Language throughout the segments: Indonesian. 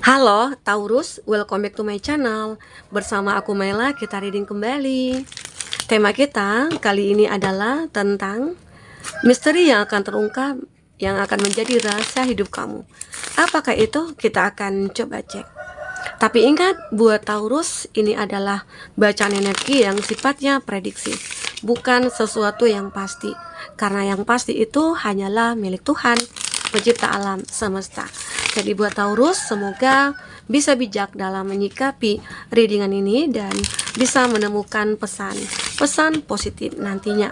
Halo Taurus, welcome back to my channel. Bersama aku Mela, kita reading kembali. Tema kita kali ini adalah tentang misteri yang akan terungkap, yang akan menjadi rahasia hidup kamu. Apakah itu? Kita akan coba cek. Tapi ingat, buat Taurus, ini adalah bacaan energi yang sifatnya prediksi, bukan sesuatu yang pasti. Karena yang pasti itu hanyalah milik Tuhan, pencipta alam semesta. Jadi buat Taurus, semoga bisa bijak dalam menyikapi readingan ini dan bisa menemukan pesan positif nantinya.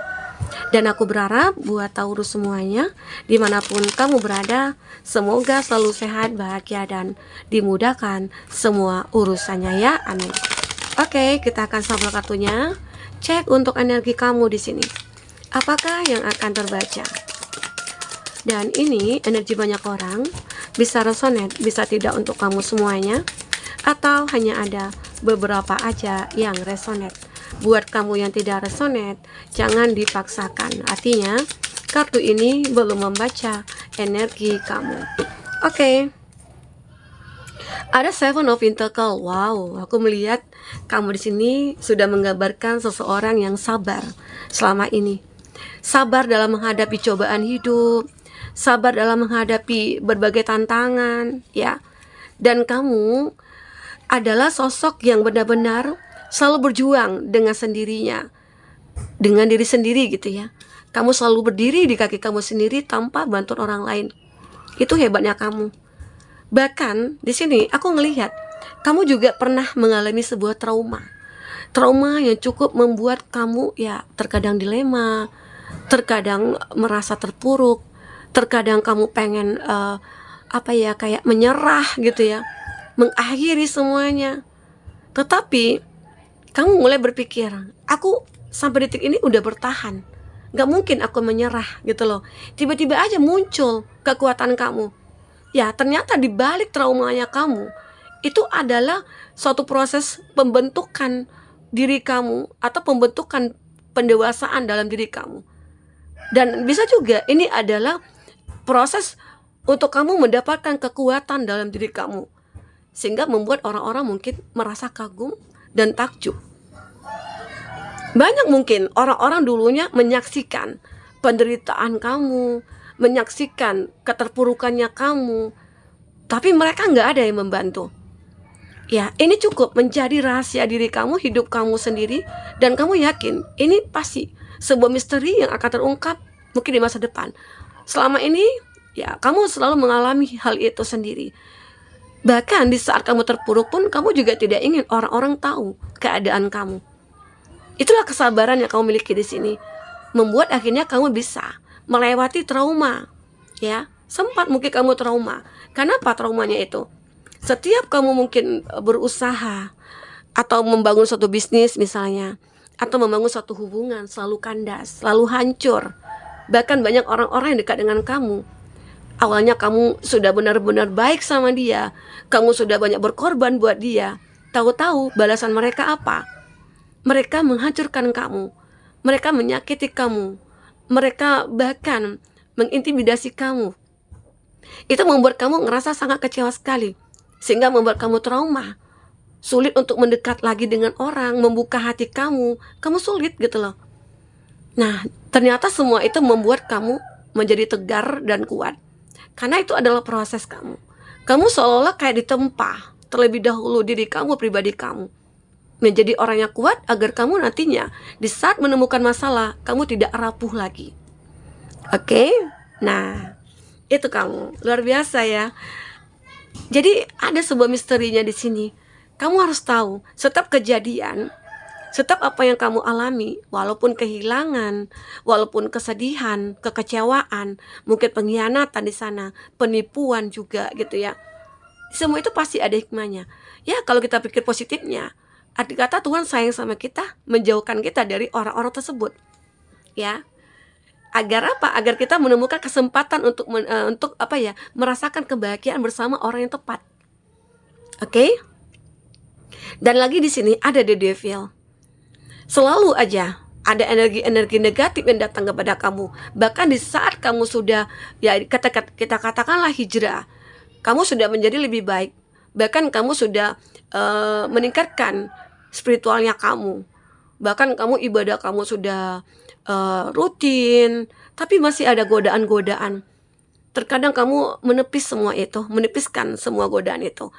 Dan aku berharap buat Taurus semuanya, dimanapun kamu berada, semoga selalu sehat, bahagia, dan dimudahkan semua urusannya ya, amin. Oke, kita akan sampel kartunya. Cek untuk energi kamu di sini. Apakah yang akan terbaca? Dan ini energi banyak orang, bisa resonate, bisa tidak untuk kamu semuanya, atau hanya ada beberapa aja yang resonate. Buat kamu yang tidak resonate, jangan dipaksakan. Artinya, kartu ini belum membaca energi kamu. Oke. Ada Seven of Pentacles. Wow, aku melihat kamu di sini sudah menggambarkan seseorang yang sabar selama ini. Sabar dalam menghadapi cobaan hidup, sabar dalam menghadapi berbagai tantangan, ya. Dan kamu adalah sosok yang benar-benar selalu berjuang dengan sendirinya, dengan diri sendiri gitu ya. Kamu selalu berdiri di kaki kamu sendiri tanpa bantuan orang lain. Itu hebatnya kamu. Bahkan di sini aku ngelihat kamu juga pernah mengalami sebuah trauma. Trauma yang cukup membuat kamu ya terkadang dilema, terkadang merasa terpuruk, terkadang kamu pengen kayak menyerah gitu ya, mengakhiri semuanya. Tetapi kamu mulai berpikir, aku sampai detik ini udah bertahan, gak mungkin aku menyerah gitu loh. Tiba-tiba aja muncul kekuatan kamu. Ya ternyata di balik traumanya kamu itu adalah suatu proses pembentukan diri kamu, atau pembentukan pendewasaan dalam diri kamu. Dan bisa juga ini adalah proses untuk kamu mendapatkan kekuatan dalam diri kamu, sehingga membuat orang-orang mungkin merasa kagum dan takjub. Banyak mungkin orang-orang dulunya menyaksikan penderitaan kamu, menyaksikan keterpurukannya kamu, tapi mereka nggak ada yang membantu. Ya, ini cukup menjadi rahasia diri kamu, hidup kamu sendiri, dan kamu yakin ini pasti sebuah misteri yang akan terungkap mungkin di masa depan. Selama ini ya kamu selalu mengalami hal itu sendiri. Bahkan di saat kamu terpuruk pun kamu juga tidak ingin orang-orang tahu keadaan kamu. Itulah kesabaran yang kamu miliki di sini, membuat akhirnya kamu bisa melewati trauma. Ya, sempat mungkin kamu trauma. Kenapa traumanya itu? Setiap kamu mungkin berusaha atau membangun suatu bisnis misalnya, atau membangun suatu hubungan, selalu kandas, selalu hancur. Bahkan banyak orang-orang yang dekat dengan kamu, awalnya kamu sudah benar-benar baik sama dia, kamu sudah banyak berkorban buat dia. Tahu-tahu balasan mereka apa? Mereka menghancurkan kamu, mereka menyakiti kamu, mereka bahkan mengintimidasi kamu. Itu membuat kamu ngerasa sangat kecewa sekali, sehingga membuat kamu trauma. Sulit untuk mendekat lagi dengan orang, membuka hati kamu sulit gitu loh. Nah, ternyata semua itu membuat kamu menjadi tegar dan kuat, karena itu adalah proses kamu. Kamu seolah-olah kayak ditempa terlebih dahulu diri kamu, pribadi kamu, menjadi orang yang kuat agar kamu nantinya di saat menemukan masalah, kamu tidak rapuh lagi. Oke? Nah, itu kamu. Luar biasa ya. Jadi ada sebuah misterinya di sini. Kamu harus tahu, setiap kejadian, setiap apa yang kamu alami, walaupun kehilangan, walaupun kesedihan, kekecewaan, mungkin pengkhianatan di sana, penipuan juga gitu ya. Semua itu pasti ada hikmahnya. Ya, kalau kita pikir positifnya, arti kata Tuhan sayang sama kita, menjauhkan kita dari orang-orang tersebut. Ya. Agar apa? Agar kita menemukan kesempatan untuk merasakan kebahagiaan bersama orang yang tepat. Oke? Dan lagi di sini ada the devil. Selalu aja ada energi-energi negatif yang datang kepada kamu. Bahkan di saat kamu sudah kita katakanlah hijrah, kamu sudah menjadi lebih baik, Bahkan kamu sudah meningkatkan spiritualnya kamu. Bahkan kamu ibadah kamu sudah rutin, tapi masih ada godaan-godaan. Terkadang kamu menepiskan semua godaan itu.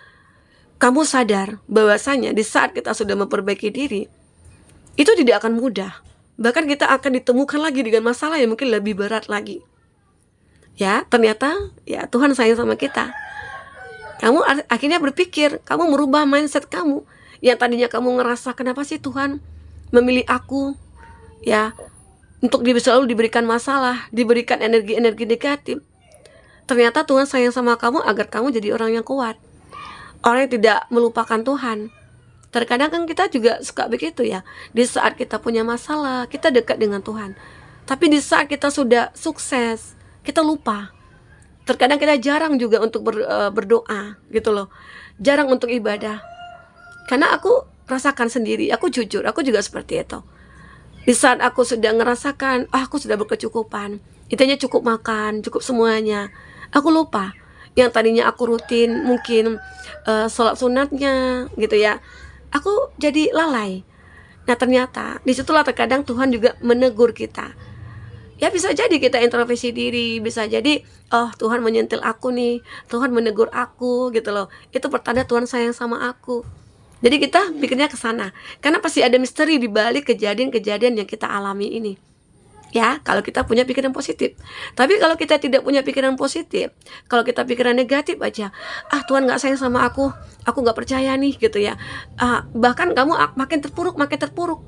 Kamu sadar bahwasanya di saat kita sudah memperbaiki diri, itu tidak akan mudah. Bahkan kita akan ditemukan lagi dengan masalah yang mungkin lebih berat lagi. Ya, ternyata ya Tuhan sayang sama kita. Kamu akhirnya berpikir, kamu merubah mindset kamu. Yang tadinya kamu ngerasa, kenapa sih Tuhan memilih aku? Ya, untuk selalu diberikan masalah, diberikan energi-energi negatif. Ternyata Tuhan sayang sama kamu agar kamu jadi orang yang kuat. Orang yang tidak melupakan Tuhan. Terkadang kan kita juga suka begitu ya. Di saat kita punya masalah, kita dekat dengan Tuhan. Tapi di saat kita sudah sukses, kita lupa. Terkadang kita jarang juga untuk berdoa gitu loh. Jarang untuk ibadah. Karena aku rasakan sendiri, aku jujur, aku juga seperti itu. Di saat aku sudah ngerasakan, aku sudah berkecukupan, intinya cukup makan, cukup semuanya, aku lupa. Yang tadinya aku rutin, mungkin sholat sunatnya gitu ya, aku jadi lalai. Nah ternyata disitulah terkadang Tuhan juga menegur kita. Ya bisa jadi kita introspeksi diri, bisa jadi oh Tuhan menyentil aku nih, Tuhan menegur aku gitu loh. Itu pertanda Tuhan sayang sama aku. Jadi kita pikirnya ke sana. Karena pasti ada misteri di balik kejadian-kejadian yang kita alami ini. Ya, kalau kita punya pikiran positif. Tapi kalau kita tidak punya pikiran positif, kalau kita pikiran negatif aja, Tuhan gak sayang sama aku gak percaya nih gitu ya. Bahkan kamu makin terpuruk.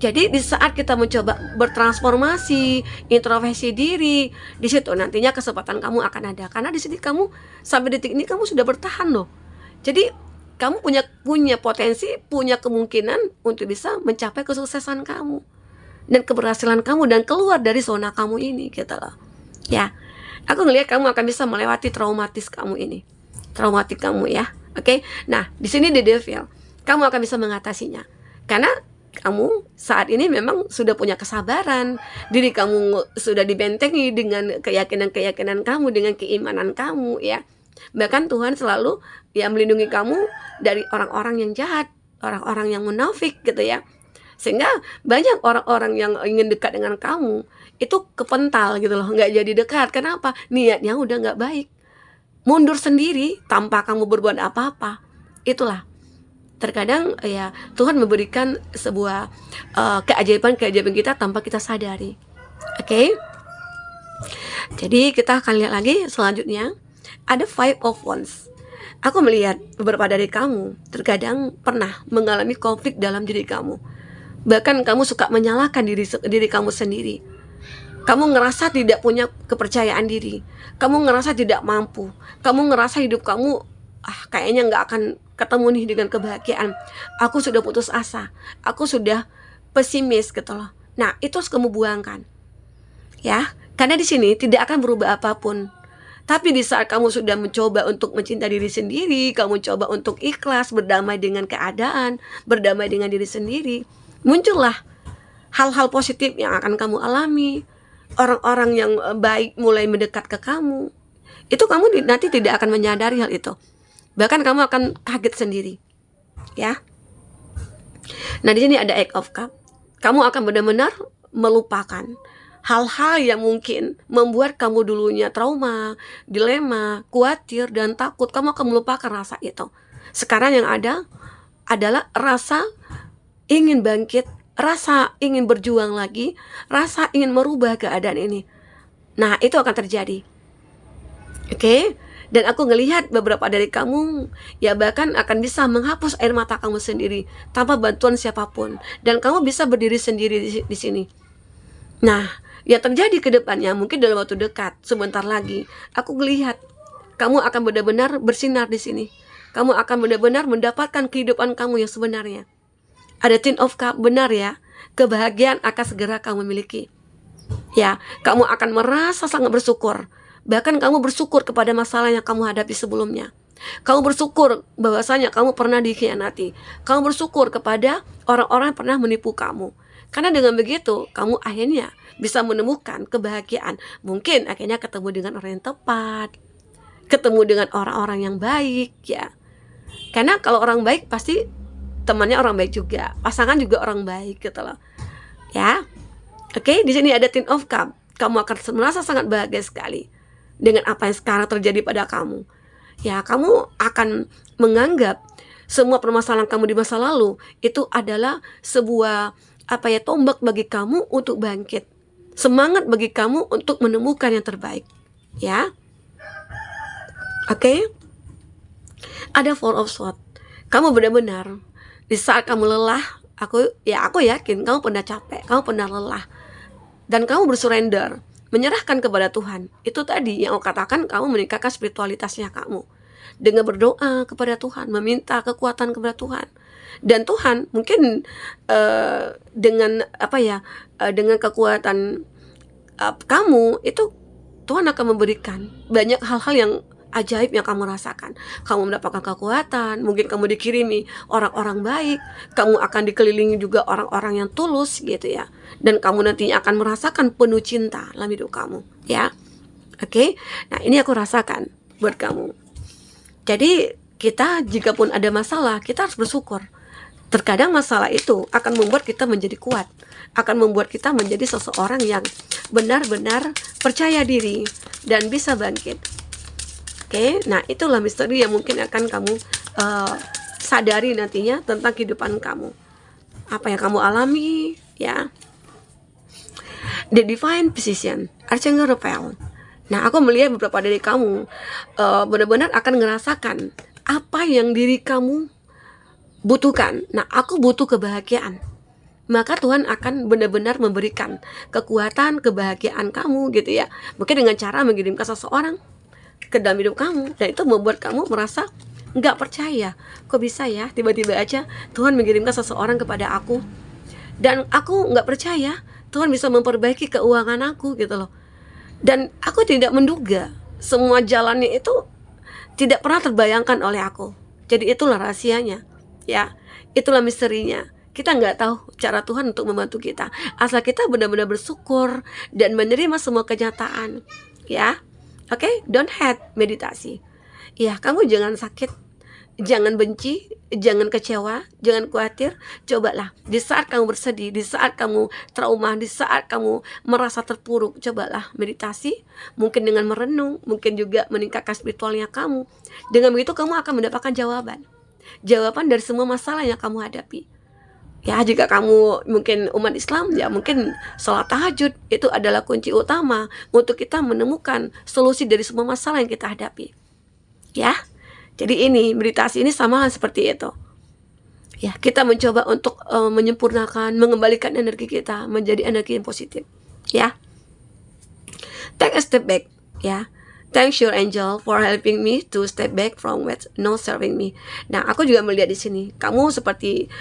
Jadi di saat kita mencoba bertransformasi, introspeksi diri, di situ nantinya kesempatan kamu akan ada. Karena di sini kamu sampai detik ini kamu sudah bertahan loh. Jadi kamu punya potensi, punya kemungkinan untuk bisa mencapai kesuksesan kamu dan keberhasilan kamu dan keluar dari zona kamu ini gitu loh. Ya, aku ngelihat kamu akan bisa melewati traumatik kamu ya. Oke. Nah, di sini the devil, kamu akan bisa mengatasinya. Karena kamu saat ini memang sudah punya kesabaran, diri kamu sudah dibentengi dengan keyakinan kamu, dengan keimanan kamu ya. Bahkan Tuhan selalu ya melindungi kamu dari orang-orang yang jahat, orang-orang yang munafik gitu ya. Sehingga banyak orang-orang yang ingin dekat dengan kamu itu kepental gitu loh, nggak jadi dekat. Kenapa? Niatnya udah nggak baik, mundur sendiri tanpa kamu berbuat apa-apa. Itulah terkadang ya Tuhan memberikan sebuah keajaiban kita tanpa kita sadari. Oke? Jadi kita akan lihat lagi selanjutnya. Ada 5 of Wands. Aku melihat beberapa dari kamu terkadang pernah mengalami konflik dalam diri kamu. Bahkan kamu suka menyalahkan diri kamu sendiri. Kamu ngerasa tidak punya kepercayaan diri. Kamu ngerasa tidak mampu. Kamu ngerasa hidup kamu kayaknya nggak akan ketemu nih dengan kebahagiaan. Aku sudah putus asa. Aku sudah pesimis gitu loh. Nah, itu harus kamu buangkan. Ya, karena di sini tidak akan berubah apapun. Tapi di saat kamu sudah mencoba untuk mencintai diri sendiri, kamu coba untuk ikhlas, berdamai dengan keadaan, berdamai dengan diri sendiri, muncullah hal-hal positif yang akan kamu alami. Orang-orang yang baik mulai mendekat ke kamu. Itu kamu nanti tidak akan menyadari hal itu. Bahkan kamu akan kaget sendiri. Ya. Nah, di sini ada Eight of Cups. Kamu akan benar-benar melupakan hal-hal yang mungkin membuat kamu dulunya trauma, dilema, khawatir, dan takut. Kamu akan melupakan rasa itu. Sekarang yang ada adalah rasa ingin bangkit, rasa ingin berjuang lagi, rasa ingin merubah keadaan ini. Nah, itu akan terjadi. Oke? Dan aku ngelihat beberapa dari kamu ya bahkan akan bisa menghapus air mata kamu sendiri tanpa bantuan siapapun. Dan kamu bisa berdiri sendiri di sini. Nah, yang terjadi ke depannya mungkin dalam waktu dekat, sebentar lagi, aku melihat kamu akan benar-benar bersinar di sini. Kamu akan benar-benar mendapatkan kehidupan kamu yang sebenarnya. Ada Ten of Cups, benar ya. Kebahagiaan akan segera kamu miliki. Ya, kamu akan merasa sangat bersyukur. Bahkan kamu bersyukur kepada masalah yang kamu hadapi sebelumnya. Kamu bersyukur bahwasanya kamu pernah dikhianati. Kamu bersyukur kepada orang-orang yang pernah menipu kamu. Karena dengan begitu, kamu akhirnya bisa menemukan kebahagiaan. Mungkin akhirnya ketemu dengan orang yang tepat, ketemu dengan orang-orang yang baik, ya. Karena kalau orang baik pasti temannya orang baik juga, pasangan juga orang baik gitu loh. Ya. Oke, di sini ada Ten of Cup. Kamu akan merasa sangat bahagia sekali dengan apa yang sekarang terjadi pada kamu. Ya, kamu akan menganggap semua permasalahan kamu di masa lalu itu adalah sebuah tombak bagi kamu untuk bangkit. Semangat bagi kamu untuk menemukan yang terbaik. Ya. Oke. Ada Four of Swords. Kamu benar-benar di saat kamu lelah, aku yakin kamu pernah capek, kamu pernah lelah, dan kamu bersurrender, menyerahkan kepada Tuhan. Itu tadi yang aku katakan, kamu meningkatkan spiritualitasnya kamu dengan berdoa kepada Tuhan, meminta kekuatan kepada Tuhan. Dan Tuhan mungkin dengan dengan kekuatan kamu itu, Tuhan akan memberikan banyak hal-hal yang ajaib yang kamu rasakan. Kamu mendapatkan kekuatan, mungkin kamu dikirimi orang-orang baik, kamu akan dikelilingi juga orang-orang yang tulus gitu ya. Dan kamu nantinya akan merasakan penuh cinta dalam hidup kamu, ya. Oke. Nah, ini aku rasakan buat kamu. Jadi, kita jika pun ada masalah, kita harus bersyukur. Terkadang masalah itu akan membuat kita menjadi kuat, akan membuat kita menjadi seseorang yang benar-benar percaya diri dan bisa bangkit. Oke, nah itulah misteri yang mungkin akan kamu sadari nantinya tentang kehidupan kamu. Apa yang kamu alami, ya. The Divine Physician, Archangel Raphael. Nah, aku melihat beberapa dari kamu benar-benar akan ngerasakan apa yang diri kamu butuhkan. Nah, aku butuh kebahagiaan. Maka Tuhan akan benar-benar memberikan kekuatan, kebahagiaan kamu gitu ya. Mungkin dengan cara mengirimkan seseorang ke dalam hidup kamu, dan itu membuat kamu merasa nggak percaya. Kok bisa ya tiba-tiba aja Tuhan mengirimkan seseorang kepada aku, dan aku nggak percaya Tuhan bisa memperbaiki keuangan aku gitu loh. Dan aku tidak menduga semua jalannya itu tidak pernah terbayangkan oleh aku. Jadi itulah rahasianya, ya. Itulah misterinya. Kita nggak tahu cara Tuhan untuk membantu kita, asal kita benar-benar bersyukur dan menerima semua kenyataan, ya. Oke, don't hate meditasi. Ya, kamu jangan sakit, jangan benci, jangan kecewa, jangan khawatir. Cobalah di saat kamu bersedih, di saat kamu trauma, di saat kamu merasa terpuruk, cobalah meditasi. Mungkin dengan merenung, mungkin juga meningkatkan spiritualnya kamu. Dengan begitu kamu akan mendapatkan jawaban dari semua masalah yang kamu hadapi. Ya, jika kamu mungkin umat Islam, ya mungkin sholat tahajud itu adalah kunci utama untuk kita menemukan solusi dari semua masalah yang kita hadapi. Ya, jadi meditasi ini sama seperti itu. Ya, kita mencoba untuk menyempurnakan, mengembalikan energi kita menjadi energi yang positif. Ya, take a step back. Ya, thanks your angel for helping me to step back from what not serving me. Nah, aku juga melihat di sini kamu seperti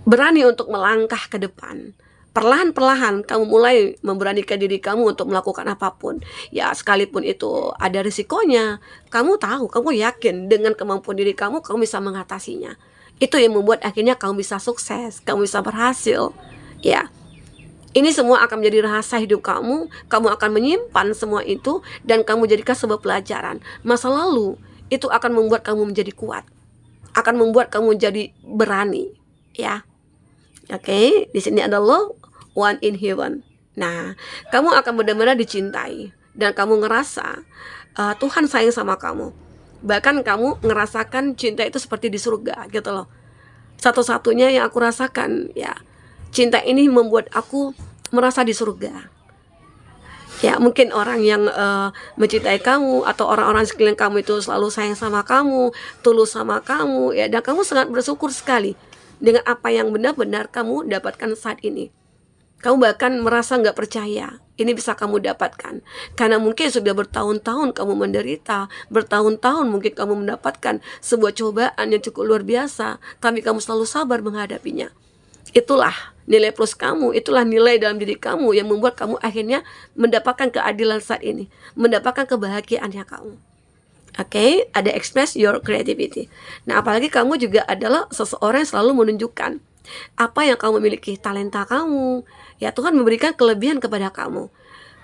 berani untuk melangkah ke depan. Perlahan-perlahan kamu mulai memberanikan diri kamu untuk melakukan apapun. Ya, sekalipun itu ada risikonya, kamu tahu, kamu yakin dengan kemampuan diri kamu, kamu bisa mengatasinya. Itu yang membuat akhirnya kamu bisa sukses, kamu bisa berhasil. Ya, ini semua akan menjadi rahasia hidup kamu. Kamu akan menyimpan semua itu dan kamu jadikan sebuah pelajaran. Masa lalu itu akan membuat kamu menjadi kuat, akan membuat kamu jadi berani. Ya. Oke, di sini ada love, one in heaven. Nah, kamu akan benar-benar dicintai dan kamu ngerasa Tuhan sayang sama kamu. Bahkan kamu ngerasakan cinta itu seperti di surga gitu loh. Satu-satunya yang aku rasakan, ya, cinta ini membuat aku merasa di surga. Ya, mungkin orang yang mencintai kamu atau orang-orang sekeliling kamu itu selalu sayang sama kamu, tulus sama kamu, ya, dan kamu sangat bersyukur sekali dengan apa yang benar-benar kamu dapatkan saat ini. Kamu bahkan merasa nggak percaya ini bisa kamu dapatkan, karena mungkin sudah bertahun-tahun kamu menderita, bertahun-tahun mungkin kamu mendapatkan sebuah cobaan yang cukup luar biasa, tapi kamu selalu sabar menghadapinya. Itulah nilai plus kamu, itulah nilai dalam diri kamu yang membuat kamu akhirnya mendapatkan keadilan saat ini, mendapatkan kebahagiaannya kamu. Oke, ada express your creativity. Nah, apalagi kamu juga adalah seseorang yang selalu menunjukkan apa yang kamu miliki, talenta kamu. Ya, Tuhan memberikan kelebihan kepada kamu.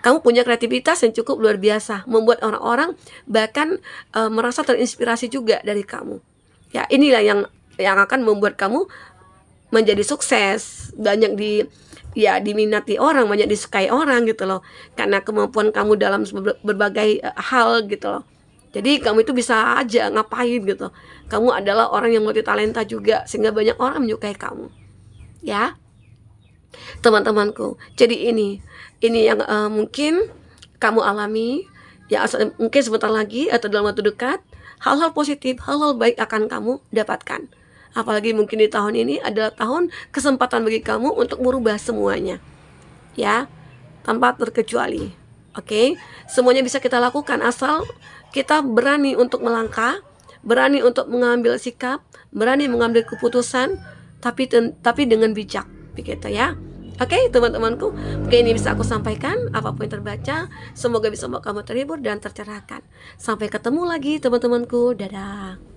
Kamu punya kreativitas yang cukup luar biasa, membuat orang-orang bahkan merasa terinspirasi juga dari kamu. Ya, inilah yang akan membuat kamu menjadi sukses, banyak diminati orang, banyak disukai orang gitu loh. Karena kemampuan kamu dalam berbagai hal gitu loh. Jadi kamu itu bisa aja ngapain gitu. Kamu adalah orang yang multi talenta juga, sehingga banyak orang menyukai kamu. Ya, teman-temanku. Jadi ini yang mungkin kamu alami, ya mungkin sebentar lagi atau dalam waktu dekat, hal-hal positif, hal-hal baik akan kamu dapatkan. Apalagi mungkin di tahun ini adalah tahun kesempatan bagi kamu untuk merubah semuanya. Ya, tanpa terkecuali. Oke, semuanya bisa kita lakukan asal kita berani untuk melangkah, berani untuk mengambil sikap, berani mengambil keputusan, tapi dengan bijak, begitu ya. Oke, teman-temanku, mungkin ini bisa aku sampaikan. Apapun yang terbaca, semoga bisa membuat kamu terhibur dan tercerahkan. Sampai ketemu lagi, teman-temanku. Dadah.